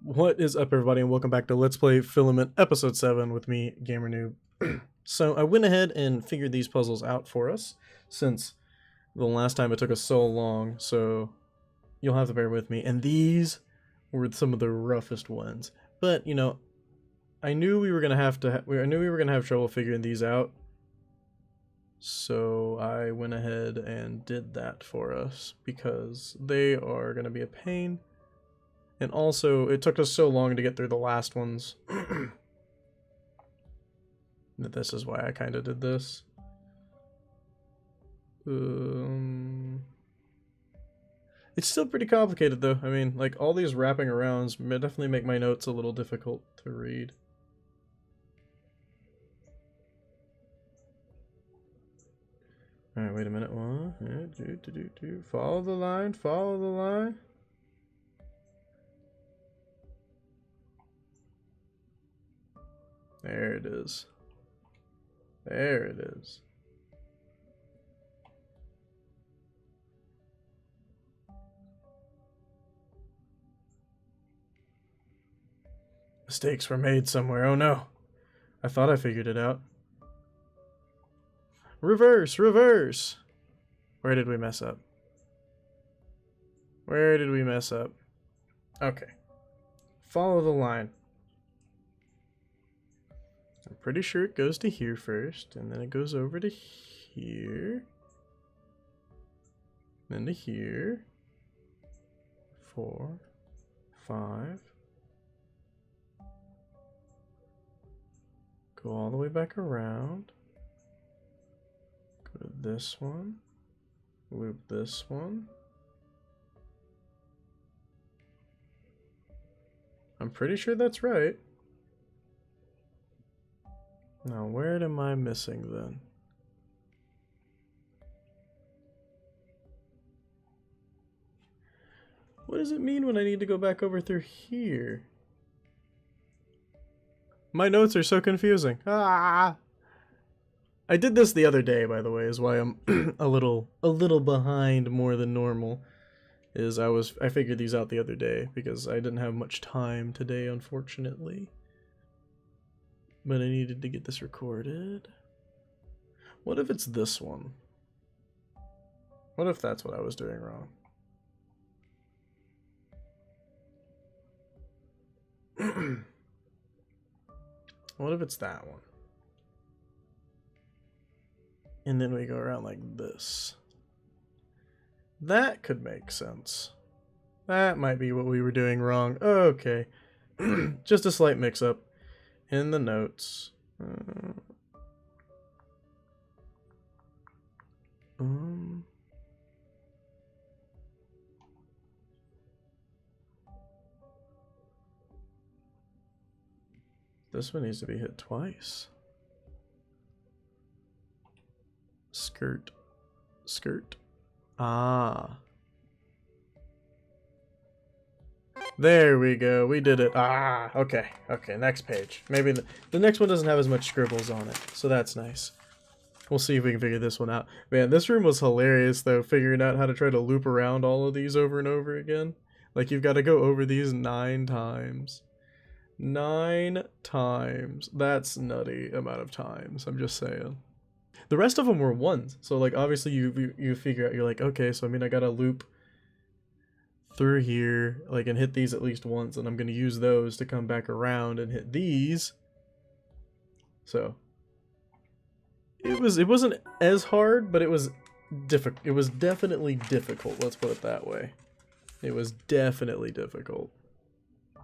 What is up, everybody, and welcome back to Let's Play Filament Episode 7 with me, GamerNoob. So I went ahead and figured these puzzles out for us, since the last time it took us so long, so you'll have to bear with me. And these were some of the roughest ones. But, you know, I knew we were gonna have trouble figuring these out. So I went ahead and did that for us, because they are gonna be a pain. And also, it took us so long to get through the last ones that this is why I kind of did this. It's still pretty complicated, though. I mean, like, all these wrapping arounds definitely make my notes a little difficult to read. Alright, wait a minute. Follow the line, follow the line. There it is. There it is. Mistakes were made somewhere. Oh no. I thought I figured it out. Reverse! Reverse! Where did we mess up? Where did we mess up? Okay. Follow the line. I'm pretty sure it goes to here first, and then it goes over to here. Then to here. 4, 5. Go all the way back around. Go to this one. Loop this one. I'm pretty sure that's right. Now, where am I missing then? What does it mean when I need to go back over through here? My notes are so confusing. Ah! I did this the other day, by the way, is why I'm a little behind more than normal. I figured these out the other day because I didn't have much time today, unfortunately. But I needed to get this recorded. What if it's this one? What if that's what I was doing wrong? What if it's that one? And then we go around like this. That could make sense. That might be what we were doing wrong. Okay. Just a slight mix-up in the notes. This one needs to be hit twice. Skirt. Skirt. Ah. There we go. We did it. Ah, okay. Okay, next page. Maybe the next one doesn't have as much scribbles on it, so that's nice. We'll see if we can figure this one out. Man, this room was hilarious, though, figuring out how to try to loop around all of these over and over again. Like, you've got to go over these 9 times. 9 times. That's nutty amount of times, I'm just saying. The rest of them were 1s, so, like, obviously you figure out, you're like, okay, so I mean I gotta loop through here, like, and hit these at least once, and I'm gonna use those to come back around and hit these. So it wasn't as hard, but it was definitely difficult, let's put it that way. It was definitely difficult. I'm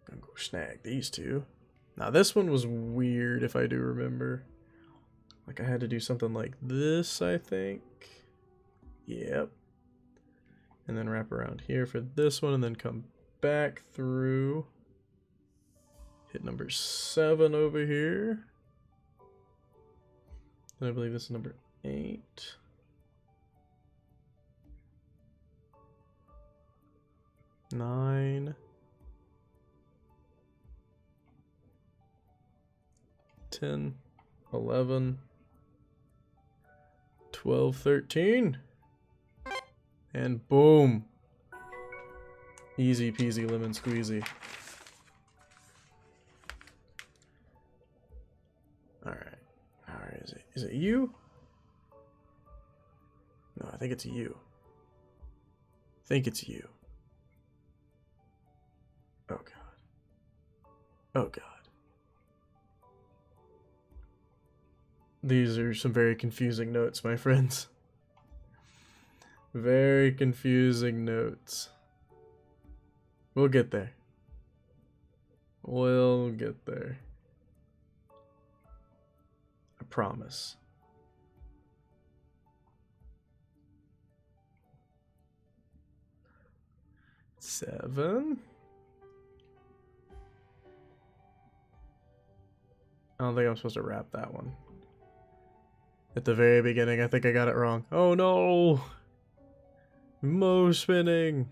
gonna go snag these 2. Now this one was weird, if I do remember. Like, I had to do something like this, I think. Yep. And then wrap around here for this one, and then come back through. Hit number 7 over here. And I believe this is number 8. 9. 10, 11, 12, 13. And boom. Easy peasy lemon squeezy. Alright. Alright, is it you? No, I think it's you. I think it's you. Oh god. Oh god. These are some very confusing notes, my friends. Very confusing notes. We'll get there. We'll get there. I promise. Seven. I don't think I'm supposed to wrap that one. At the very beginning, I think I got it wrong. Oh no! Mo spinning!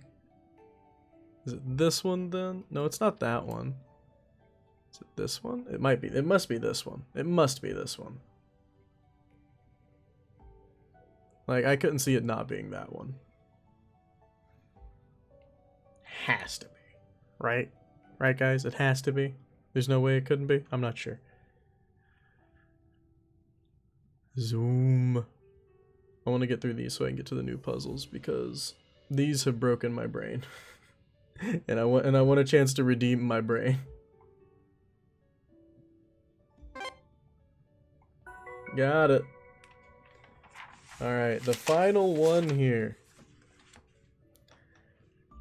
Is it this one then? No, it's not that one. Is it this one? It might be. It must be this one. It must be this one. Like, I couldn't see it not being that one. Has to be. Right? Right, guys? It has to be. There's no way it couldn't be? I'm not sure. Zoom. I want to get through these so I can get to the new puzzles because these have broken my brain. and I want a chance to redeem my brain. Got it. Alright, the final one here.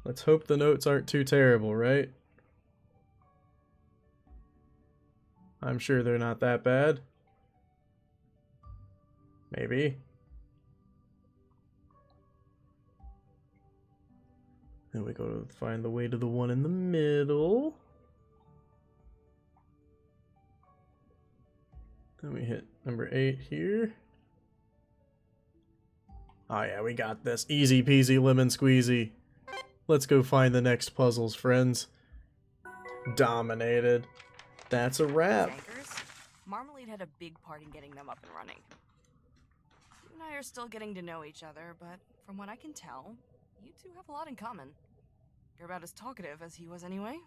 Let's hope the notes aren't too terrible, right? I'm sure they're not that bad. Maybe. Then we go to find the way to the one in the middle. Then we hit number 8 here. Oh yeah, we got this. Easy peasy lemon squeezy. Let's go find the next puzzles, friends. Dominated. That's a wrap. Anchors? Marmalade had a big part in getting them up and running. You and I are still getting to know each other, but from what I can tell, you two have a lot in common. You're about as talkative as he was anyway.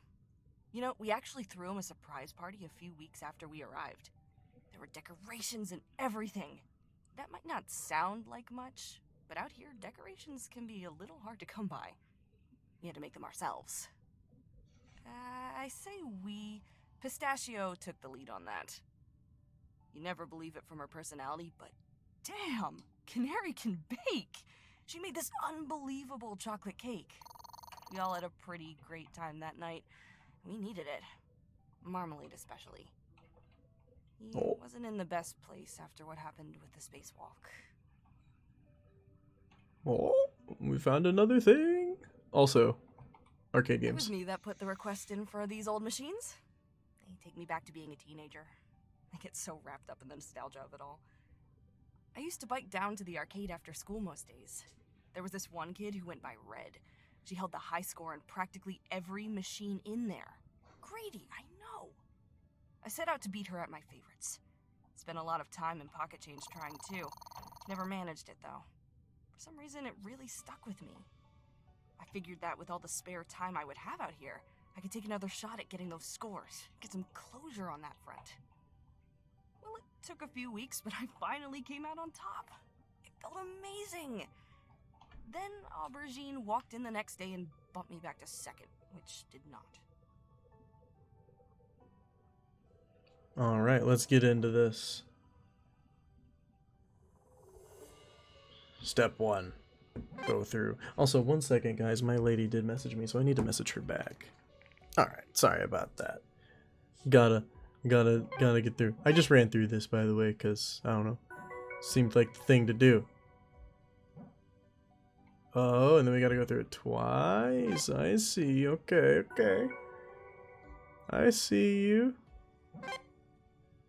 You know, we actually threw him a surprise party a few weeks after we arrived. There were decorations and everything. That might not sound like much, but out here, decorations can be a little hard to come by. We had to make them ourselves. I say we. Pistachio took the lead on that. You never believe it from her personality, but damn, Canary can bake! She made this unbelievable chocolate cake. We all had a pretty great time that night. We needed it. Marmalade especially. He wasn't in the best place after what happened with the spacewalk. Oh, we found another thing. Also, arcade It was games. me that put the request in for these old machines. They take me back to being a teenager. I get so wrapped up in the nostalgia of it all. I used to bike down to the arcade after school most days. There was this one kid who went by Red. She held the high score on practically every machine in there. Grady, I know. I set out to beat her at my favorites. Spent a lot of time and pocket change trying too. Never managed it though. For some reason it really stuck with me. I figured that with all the spare time I would have out here, I could take another shot at getting those scores, get some closure on that front. Well, it took a few weeks, but I finally came out on top. It felt amazing. Then Aubergine walked in the next day and bumped me back to second, which did not. Alright, let's get into this. Step 1. Go through. Also, 1 second, guys. My lady did message me, so I need to message her back. Alright, sorry about that. Gotta get through. I just ran through this, by the way, because, I don't know. Seemed like the thing to do. Oh, and then we gotta go through it twice. I see. Okay, okay. I see you.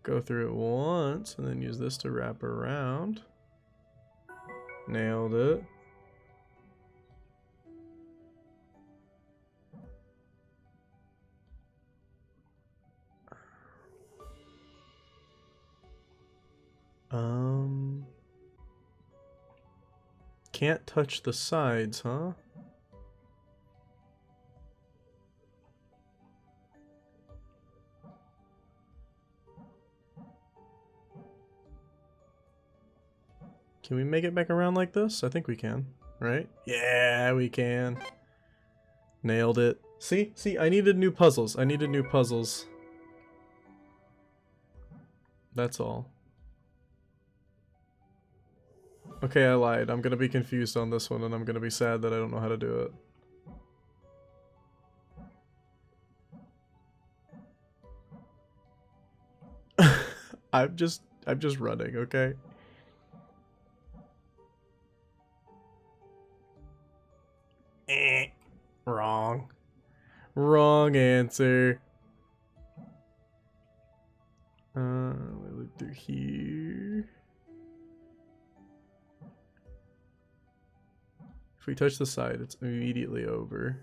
Go through it once, and then use this to wrap around. Nailed it. can't touch the sides, huh? Can we make it back around like this? I think we can, right? Yeah, we can. Nailed it. See, I needed new puzzles. I needed new puzzles. That's all. Okay, I lied. I'm gonna be confused on this one, and I'm gonna be sad that I don't know how to do it. I'm just running, okay? Wrong. Wrong answer. Let me look through here. If we touch the side, it's immediately over.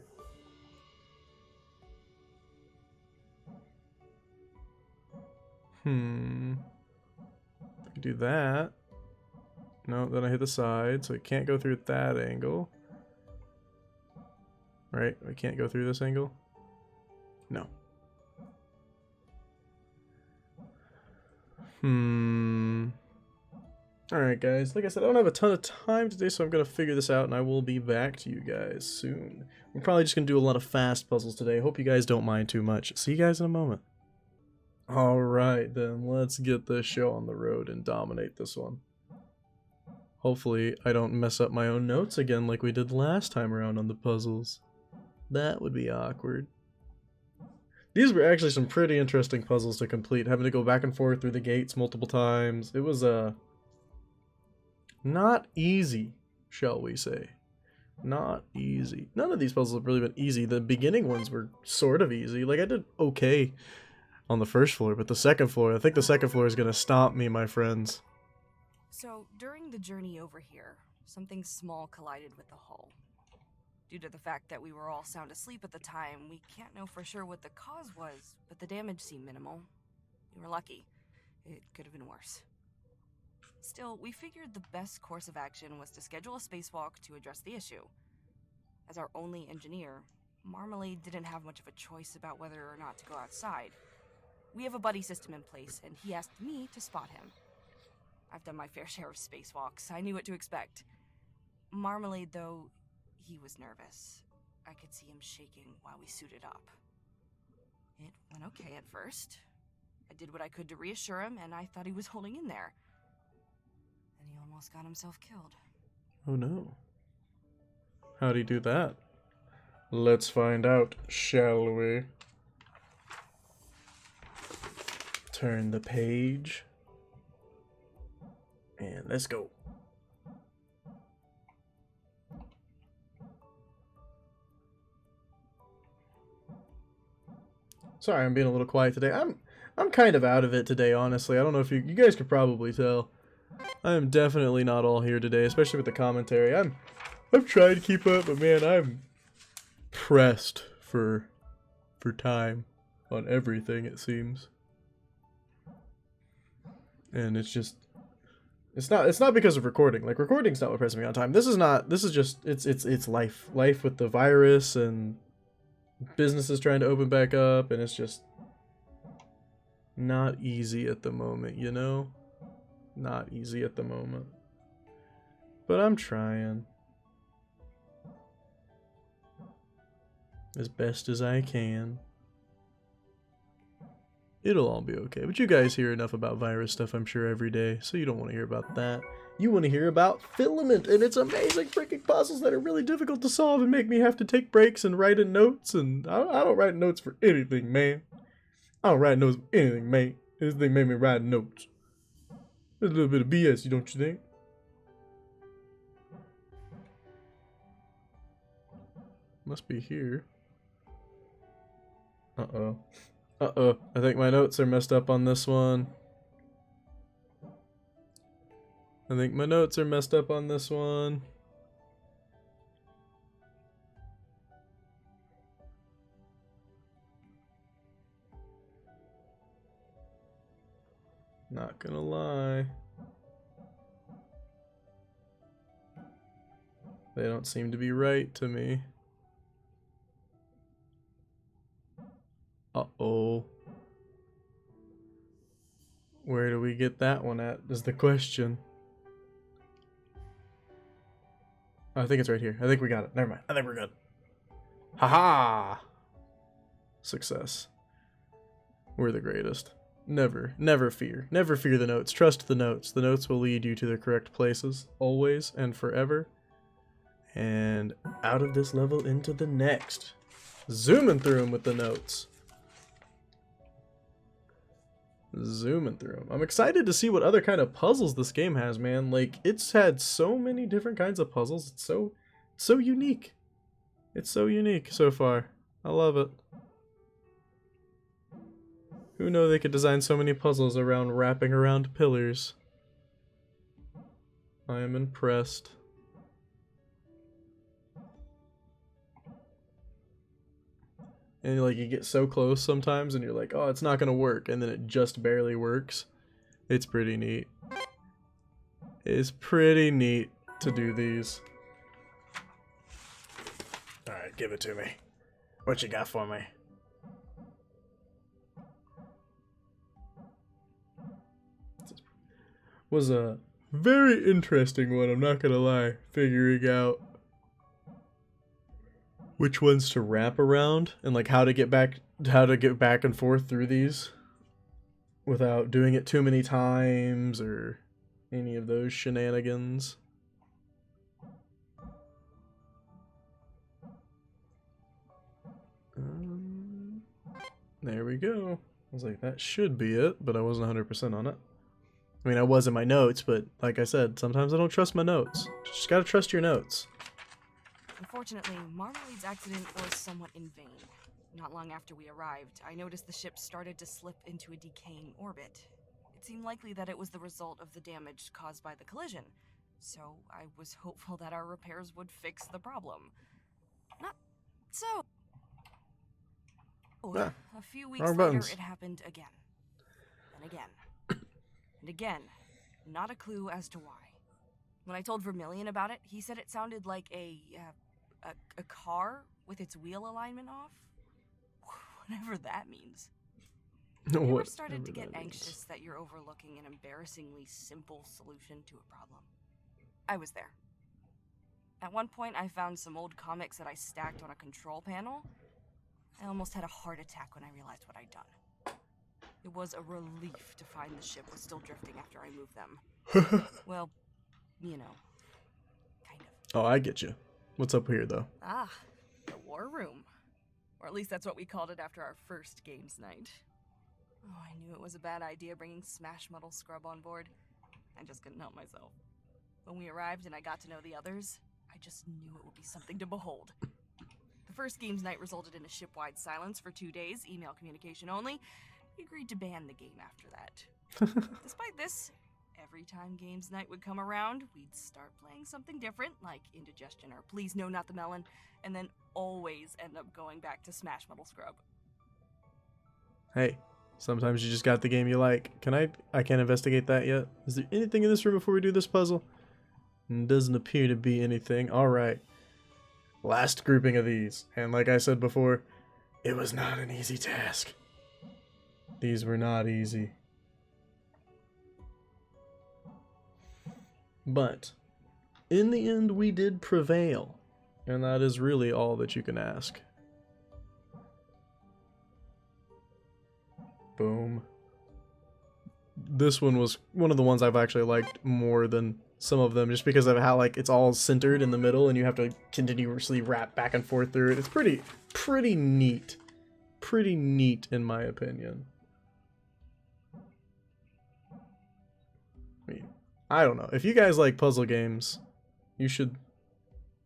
If we do that. No, then I hit the side, so it can't go through that angle. Right? We can't go through this angle? No. Alright guys, like I said, I don't have a ton of time today, so I'm going to figure this out and I will be back to you guys soon. We're probably just going to do a lot of fast puzzles today. Hope you guys don't mind too much. See you guys in a moment. Alright then, let's get this show on the road and dominate this one. Hopefully I don't mess up my own notes again like we did last time around on the puzzles. That would be awkward. These were actually some pretty interesting puzzles to complete, having to go back and forth through the gates multiple times. It was not easy, shall we say. Not easy. None of these puzzles have really been easy. The beginning ones were sort of easy. Like, I did okay on the first floor, but the second floor, I think the second floor is going to stomp me, my friends. So, during the journey over here, something small collided with the hull. Due to the fact that we were all sound asleep at the time, we can't know for sure what the cause was, but the damage seemed minimal. We were lucky. It could have been worse. Still, we figured the best course of action was to schedule a spacewalk to address the issue. As our only engineer, Marmalade didn't have much of a choice about whether or not to go outside. We have a buddy system in place, and he asked me to spot him. I've done my fair share of spacewalks. I knew what to expect. Marmalade, though, he was nervous. I could see him shaking while we suited up. It went okay at first. I did what I could to reassure him, and I thought he was holding in there. And he almost got himself killed. Oh no. How'd he do that? Let's find out, shall we? Turn the page. And let's go. Sorry, I'm being a little quiet today. I'm kind of out of it today, honestly. I don't know if you guys could probably tell. I am definitely not all here today, especially with the commentary. I'm trying to keep up, but man, I'm pressed for time on everything, it seems. And it's just it's not because of recording. Like, recording's not what presses me on time. This is just it's life with the virus and businesses trying to open back up, and it's just not easy at the moment, you know? Not easy at the moment. But I'm trying. As best as I can. It'll all be okay. But you guys hear enough about virus stuff, I'm sure, every day, so you don't want to hear about that. You want to hear about Filament and its amazing freaking puzzles that are really difficult to solve and make me have to take breaks and write in notes, and I don't write notes for anything, man. I don't write notes for anything, man. This thing made me write notes. There's a little bit of BS, you don't you think? Must be here. Uh-oh. Uh-oh. I think my notes are messed up on this one. I think my notes are messed up on this one. Not gonna lie. They don't seem to be right to me. Uh-oh. Where do we get that one at, is the question. I think it's right here. I think we got it. Never mind. I think we're good. Haha! Success. We're the greatest. Never fear. Never fear the notes. Trust the notes. The notes will lead you to the correct places, always and forever. And out of this level into the next. Zooming through them with the notes. Zooming through them. I'm excited to see what other kind of puzzles this game has, man. Like, it's had so many different kinds of puzzles. It's so unique. It's so unique so far. I love it. Who knew they could design so many puzzles around wrapping around pillars? I am impressed. And like, you get so close sometimes and you're like, oh, it's not gonna work, and then it just barely works. It's pretty neat. It's pretty neat to do these. Alright, give it to me. What you got for me? Was a very interesting one, I'm not gonna lie, figuring out which ones to wrap around and like how to get back and forth through these without doing it too many times or any of those shenanigans. There we go. I was like, that should be it, but I wasn't 100% on it. I mean, I was in my notes, but like I said, sometimes I don't trust my notes. Just gotta trust your notes. Unfortunately, Marmalade's accident was somewhat in vain. Not long after we arrived, I noticed the ship started to slip into a decaying orbit. It seemed likely that it was the result of the damage caused by the collision, so I was hopeful that our repairs would fix the problem. Not so. Ah, a few weeks wrong later, buttons. it happened again. And again. And again. Not a clue as to why. When I told Vermilion about it, he said it sounded like a car with its wheel alignment off. Whatever that means. Have you ever started to get anxious that you're overlooking an embarrassingly simple solution to a problem? I was there. At one point, I found some old comics that I stacked on a control panel. I almost had a heart attack when I realized what I'd done. It was a relief to find the ship was still drifting after I moved them. Well, you know, kind of. Oh, I get you. What's up here, though? Ah, the war room. Or at least that's what we called it after our first games night. Oh, I knew it was a bad idea bringing Smash Muddle Scrub on board. I just couldn't help myself. When we arrived and I got to know the others, I just knew it would be something to behold. The first games night resulted in a ship-wide silence for 2 days, email communication only. We agreed to ban the game after that. Despite this, every time games night would come around, we'd start playing something different, like Indigestion or Please No Not the Melon, and then always end up going back to Smash Muddle Scrub. Hey, sometimes you just got the game you like. I can't investigate that yet. Is there anything in this room before we do this puzzle? Doesn't appear to be anything. Alright. Last grouping of these. And like I said before, it was not an easy task. These were not easy. But, in the end, we did prevail. And that is really all that you can ask. Boom. This one was one of the ones I've actually liked more than some of them, just because of how like it's all centered in the middle and you have to continuously wrap back and forth through it. It's pretty neat. Pretty neat in my opinion. I mean, I don't know. If you guys like puzzle games, you should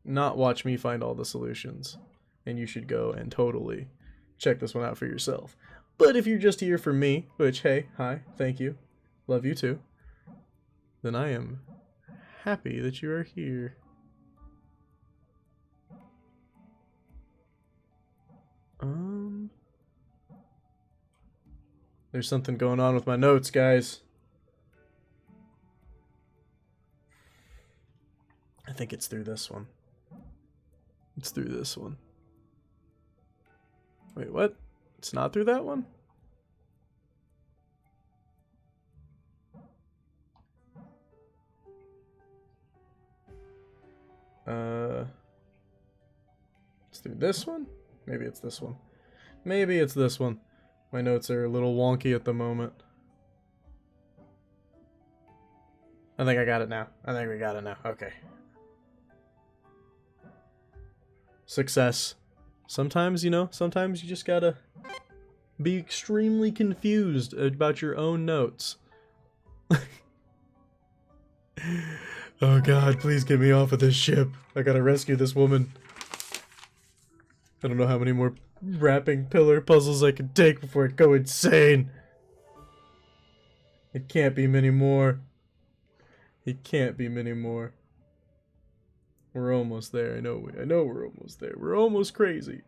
not watch me find all the solutions. And you should go and totally check this one out for yourself. But if you're just here for me, which, hey, hi, thank you, love you too, then I am happy that you are here. There's something going on with my notes, guys. I think it's through this one. It's through this one. Wait, what? It's not through that one? It's through this one? Maybe it's this one. Maybe it's this one. My notes are a little wonky at the moment. I think I got it now. I think we got it now. Okay. Success. Sometimes, you know, sometimes you just gotta be extremely confused about your own notes. Oh god, please get me off of this ship. I gotta rescue this woman. I don't know how many more wrapping pillar puzzles I can take before I go insane. It can't be many more. It can't be many more. We're almost there. I know we're almost there. We're almost crazy.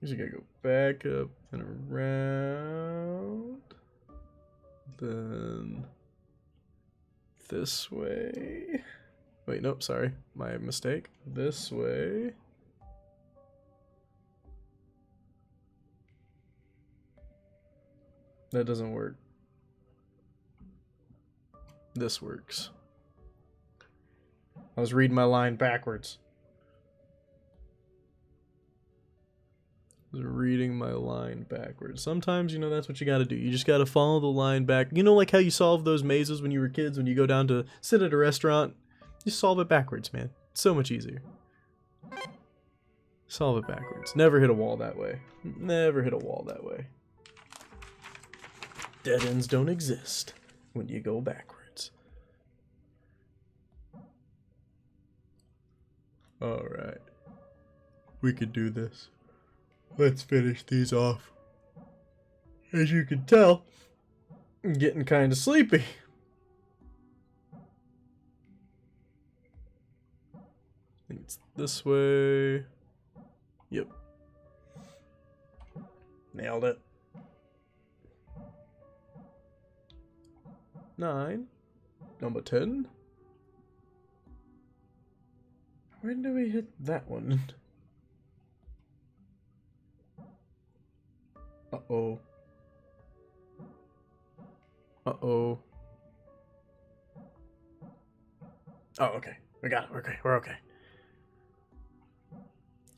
You just gotta go back up and around. Then this way. Wait, nope, sorry. My mistake. This way. That doesn't work. This works. I was reading my line backwards. Reading my line backwards. Sometimes, you know, that's what you gotta do. You just gotta follow the line back. You know, like how you solve those mazes when you were kids, when you go down to sit at a restaurant? You solve it backwards, man. It's so much easier. Solve it backwards. Never hit a wall that way. Never hit a wall that way. Dead ends don't exist when you go backwards. Alright. We could do this. Let's finish these off. As you can tell, I'm getting kind of sleepy. I think it's this way. Yep. Nailed it. 9. Number 10. When do we hit that one? Uh-oh. Uh-oh. Oh, okay. We got it. We're okay.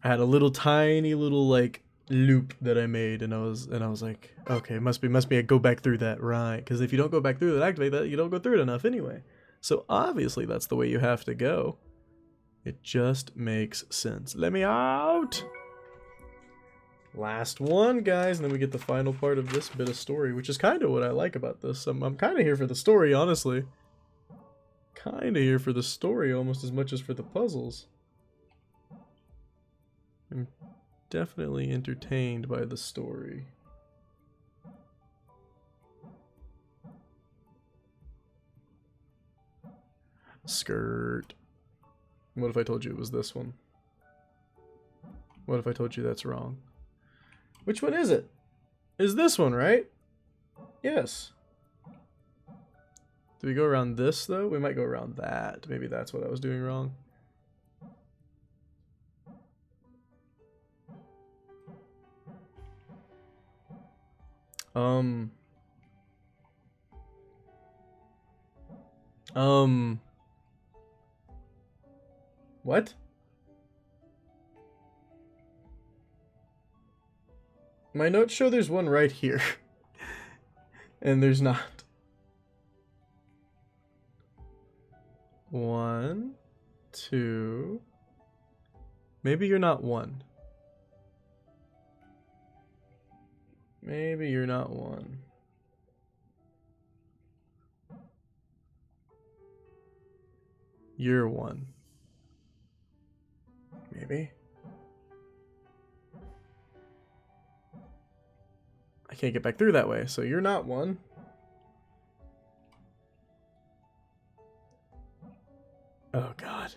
I had a little tiny little like loop that I made, and I was like, okay, must be I go back through that, right? Because if you don't go back through that, activate that, you don't go through it enough anyway. So obviously that's the way you have to go. It just makes sense. Let me out. Last one, guys, and then we get the final part of this bit of story, which is kind of what I like about this. I'm kind of here for the story, honestly. Kind of here for the story almost as much as for the puzzles. I'm definitely entertained by the story. Skirt. What if I told you it was this one? What if I told you that's wrong? Which one is it? Is this one, right? Yes. Do we go around this, though? We might go around that. Maybe that's what I was doing wrong. What? My notes show there's one right here. And there's not. 1, 2. Maybe you're not 1. Maybe you're not 1. You're 1. Maybe. I can't get back through that way, so you're not 1. Oh god.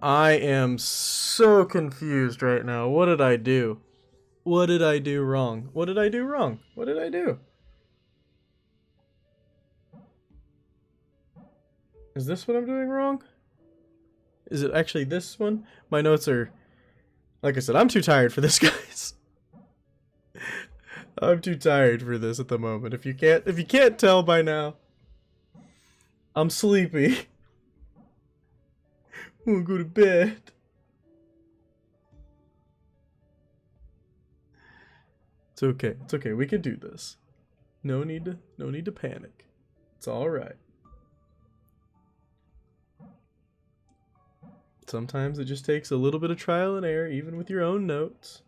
I am so confused right now. What did I do? What did I do wrong? What did I do wrong? What did I do? Is this what I'm doing wrong? Is it actually this one? My notes are... Like I said, I'm too tired for this, guys. I'm too tired for this at the moment. If you can't tell by now, I'm sleepy. I'm gonna go to bed. It's okay. It's okay. We can do this. No need to panic. It's all right. Sometimes it just takes a little bit of trial and error, even with your own notes.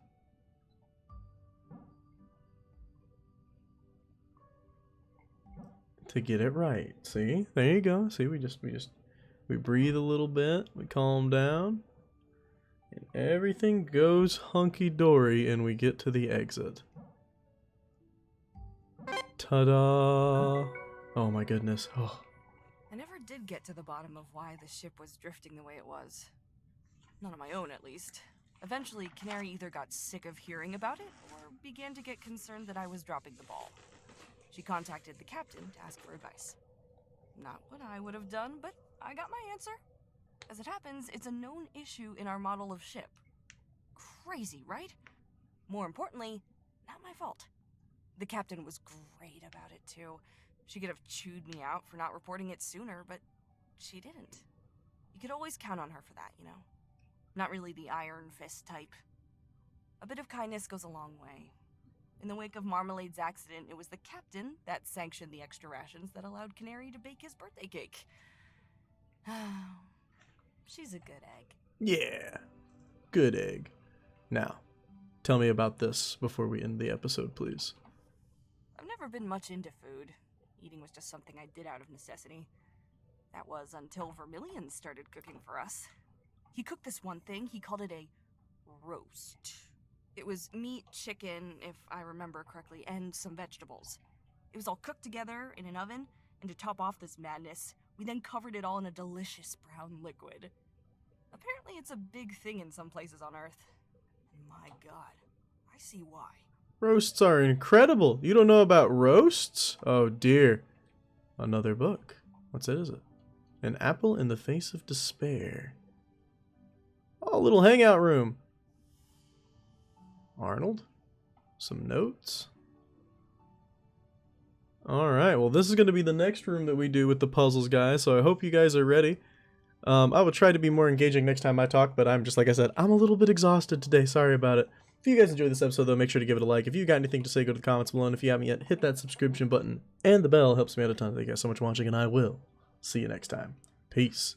To get it right. See? There you go. See, we breathe a little bit, we calm down, and everything goes hunky-dory and we get to the exit. Ta-da! Oh my goodness. Oh. I never did get to the bottom of why the ship was drifting the way it was. Not on my own, at least. Eventually, Canary either got sick of hearing about it, or began to get concerned that I was dropping the ball. She contacted the captain to ask for advice. Not what I would have done, but I got my answer. As it happens, it's a known issue in our model of ship. Crazy, right? More importantly, not my fault. The captain was great about it, too. She could have chewed me out for not reporting it sooner, but she didn't. You could always count on her for that, you know? Not really the iron fist type. A bit of kindness goes a long way. In the wake of Marmalade's accident, it was the captain that sanctioned the extra rations that allowed Canary to bake his birthday cake. She's a good egg. Yeah. Good egg. Now, tell me about this before we end the episode, please. I've never been much into food. Eating was just something I did out of necessity. That was until Vermilion started cooking for us. He cooked this one thing, he called it a roast. It was meat, chicken, if I remember correctly, and some vegetables. It was all cooked together in an oven, and to top off this madness, we then covered it all in a delicious brown liquid. Apparently it's a big thing in some places on Earth. And my god, I see why. Roasts are incredible. You don't know about roasts? Oh dear. Another book. What's it, is it? An Apple in the Face of Despair. Oh, a little hangout room. Arnold? Some notes? Alright, well this is going to be the next room that we do with the puzzles, guys, so I hope you guys are ready. I will try to be more engaging next time I talk, but I'm just, like I said, I'm a little bit exhausted today, sorry about it. If you guys enjoyed this episode, though, make sure to give it a like. If you got anything to say, go to the comments below, and if you haven't yet, hit that subscription button, and the bell helps me out a ton. Thank you guys so much for watching, and I will see you next time. Peace.